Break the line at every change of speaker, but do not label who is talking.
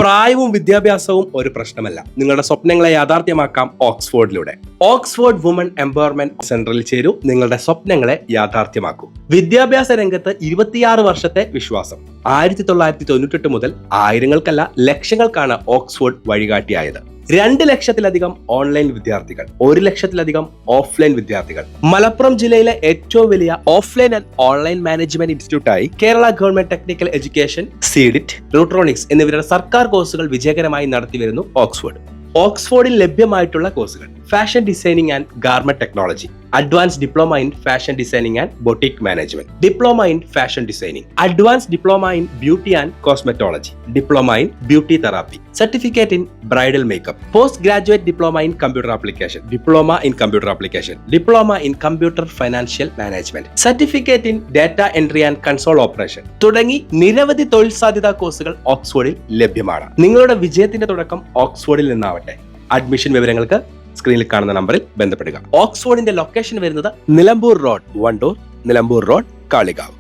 പ്രായവും വിദ്യാഭ്യാസവും ഒരു പ്രശ്നമല്ല. നിങ്ങളുടെ സ്വപ്നങ്ങളെ യാഥാർത്ഥ്യമാക്കാം ഓക്സ്ഫോർഡിലൂടെ. ഓക്സ്ഫോർഡ് വുമൺ എംപവർമെന്റ് സെന്ററിൽ ചേരൂ. നിങ്ങളുടെ സ്വപ്നങ്ങളെ യാഥാർത്ഥ്യമാക്കൂ. വിദ്യാഭ്യാസ രംഗത്ത് 26 വർഷത്തെ വിശ്വാസം. 1998 മുതൽ ആയിരങ്ങൾക്കല്ല ലക്ഷങ്ങൾക്കാണ് ഓക്സ്ഫോർഡ് വഴികാട്ടിയായത്. 2 ലക്ഷത്തിലധികം ഓൺലൈൻ വിദ്യാർത്ഥികൾ, 1 ലക്ഷത്തിലധികം ഓഫ്ലൈൻ വിദ്യാർത്ഥികൾ. മലപ്പുറം ജില്ലയിലെ ഏറ്റവും വലിയ ഓഫ്ലൈൻ ആൻഡ് ഓൺലൈൻ മാനേജ്മെന്റ് ഇൻസ്റ്റിറ്റ്യൂട്ടായി Kerala government technical education, CDIT, Rutronix എന്നിവരുടെ സർക്കാർ കോഴ്സുകൾ വിജയകരമായി നടത്തിവരുന്നു ഓക്സ്ഫോർഡ്. ഓക്സ്ഫോർഡിൽ ലഭ്യമായിട്ടുള്ള കോഴ്സുകൾ: fashion designing and garment technology, advance diploma in fashion designing and boutique management, diploma in fashion designing, advance diploma in beauty and cosmetology, diploma in beauty therapy, certificate in bridal makeup, post graduate diploma in computer application, diploma in computer application, diploma in computer financial management, certificate in data entry and console operation തുടങ്ങി നിരവധി തൊഴിൽ സാധ്യതാ കോഴ്സുകൾ ഓക്സ്ഫോർഡിൽ ലഭ്യമാണ്. നിങ്ങളുടെ വിജയത്തിന്റെ തുടക്കം ഓക്സ്ഫോർഡിൽ നിന്നാവട്ടെ. Admission വിവരങ്ങൾക്ക് സ്ക്രീനിൽ കാണുന്ന നമ്പറിൽ ബന്ധപ്പെടുക. ഓക്സ്ഫോർഡിന്റെ ലൊക്കേഷൻ വരുന്നത് നിലമ്പൂർ റോഡ്, വണ്ടൂർ, നിലമ്പൂർ റോഡ്, കാളികാവ്.